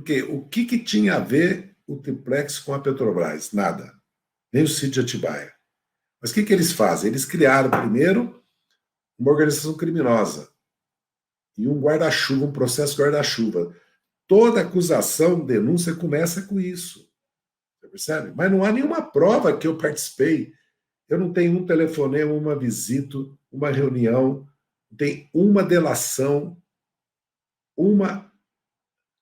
Porque o que tinha a ver o triplex com a Petrobras? Nada. Nem o sítio de Atibaia. Mas o que eles fazem? Eles criaram, primeiro, uma organização criminosa e um guarda-chuva, um processo guarda-chuva. Toda acusação, denúncia começa com isso. Você percebe? Mas não há nenhuma prova que eu participei. Eu não tenho um telefonema, uma visita, uma reunião, não tem uma delação, uma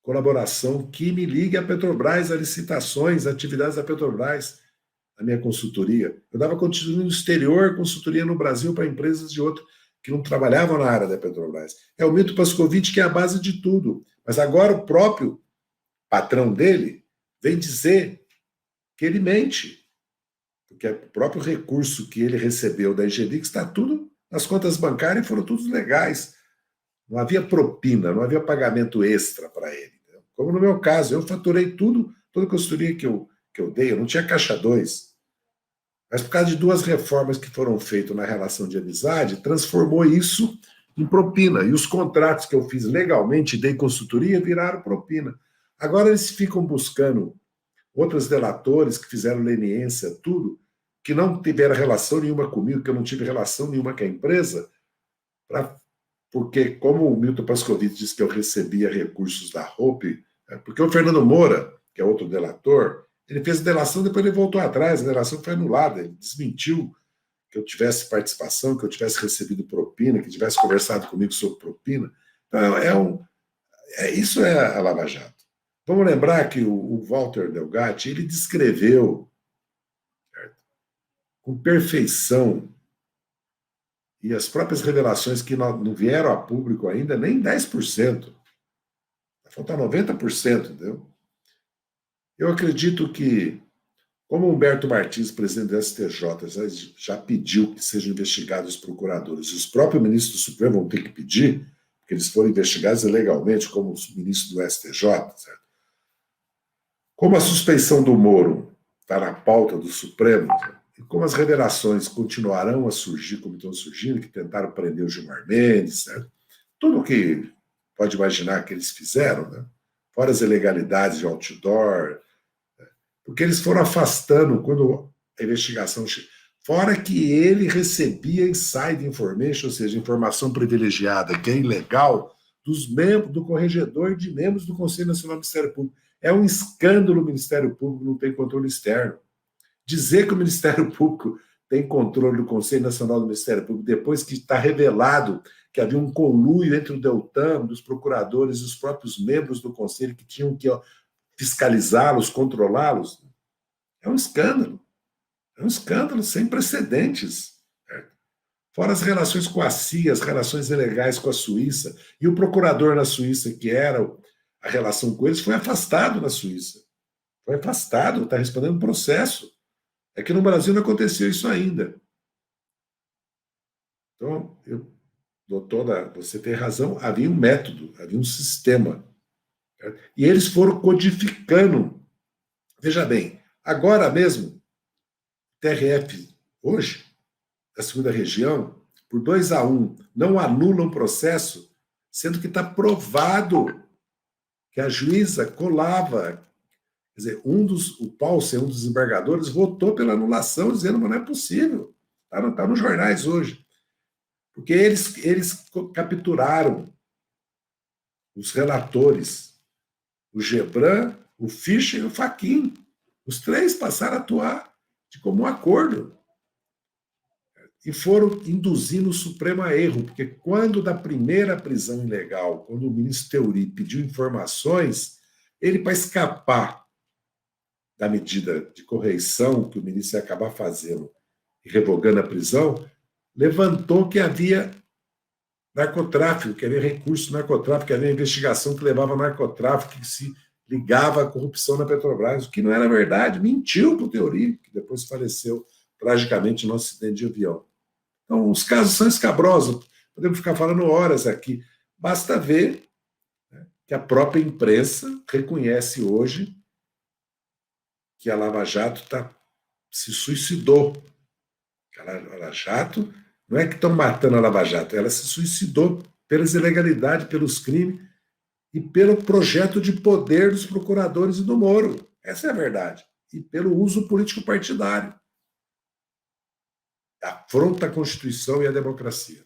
colaboração que me ligue à Petrobras, a licitações, a atividades da Petrobras, a minha consultoria. Eu dava consultoria no exterior, consultoria no Brasil para empresas de outro que não trabalhavam na área da Petrobras. É o Milton Pascovitch que é a base de tudo. Mas agora o próprio patrão dele vem dizer que ele mente, porque o próprio recurso que ele recebeu da Engevix está tudo nas contas bancárias e foram todos legais. Não havia propina, não havia pagamento extra para ele. Como no meu caso, eu faturei tudo, toda a consultoria que eu dei, eu não tinha caixa 2. Mas por causa de 2 reformas que foram feitas na relação de amizade, transformou isso em propina. E os contratos que eu fiz legalmente, dei consultoria, viraram propina. Agora eles ficam buscando outros delatores que fizeram leniência, tudo, que não tiveram relação nenhuma comigo, que eu não tive relação nenhuma com a empresa, porque, como o Milton Pascovitch disse que eu recebia recursos da Hope, porque o Fernando Moura, que é outro delator, ele fez a delação, depois ele voltou atrás, a delação foi anulada, ele desmentiu que eu tivesse participação, que eu tivesse recebido propina, que tivesse conversado comigo sobre propina. Então, isso é a Lava Jato. Vamos lembrar que o Walter Delgatti, ele descreveu, certo, com perfeição, e as próprias revelações que não vieram a público ainda, nem 10%. Vai faltar 90%, entendeu? Eu acredito que, como Humberto Martins, presidente do STJ, já pediu que sejam investigados os procuradores, e os próprios ministros do Supremo vão ter que pedir, porque eles foram investigados ilegalmente, como os ministros do STJ, certo? Como a suspeição do Moro está na pauta do Supremo, e como as revelações continuarão a surgir, como estão surgindo, que tentaram prender o Gilmar Mendes, certo? Tudo o que pode imaginar que eles fizeram, né? Fora as ilegalidades de outdoor, né? Porque eles foram afastando quando a investigação chegou. Fora que ele recebia inside information, ou seja, informação privilegiada, que é ilegal, dos membros do corregedor e de membros do Conselho Nacional do Ministério Público. É um escândalo o Ministério Público não ter controle externo. Dizer que o Ministério Público tem controle do Conselho Nacional do Ministério Público depois que está revelado que havia um conluio entre o Deltan, dos procuradores e os próprios membros do Conselho que tinham que fiscalizá-los, controlá-los, é um escândalo. É um escândalo sem precedentes. Certo? Fora as relações com a CIA, as relações ilegais com a Suíça, e o procurador na Suíça, que era a relação com eles, foi afastado na Suíça. Foi afastado, está respondendo um processo. É que no Brasil não aconteceu isso ainda. Então, doutora, você tem razão, havia um método, havia um sistema. Certo? E eles foram codificando. Veja bem, agora mesmo, TRF, hoje, da segunda região, por 2-1, não anula um processo, sendo que está provado que a juíza colava. Quer dizer, o Paulsen, um dos desembargadores, votou pela anulação, dizendo que não é possível. Está nos jornais hoje. Porque eles capturaram os relatores, o Gebran, o Fischer e o Fachin. Os 3 passaram a atuar de comum acordo. E foram induzindo o Supremo a erro, porque quando da primeira prisão ilegal, quando o ministro Teori pediu informações, ele, para escapar da medida de correição que o ministro ia acabar fazendo e revogando a prisão, levantou que havia narcotráfico, que havia recurso narcotráfico, que havia investigação que levava a narcotráfico, que se ligava à corrupção na Petrobras, o que não era verdade, mentiu para o Teori, que depois faleceu tragicamente no acidente de avião. Então, os casos são escabrosos, podemos ficar falando horas aqui. Basta ver, né, que a própria imprensa reconhece hoje que a Lava Jato se suicidou. A Lava Jato, não é que estão matando a Lava Jato, ela se suicidou pelas ilegalidades, pelos crimes, e pelo projeto de poder dos procuradores e do Moro. Essa é a verdade. E pelo uso político partidário. Afronta a Constituição e a democracia.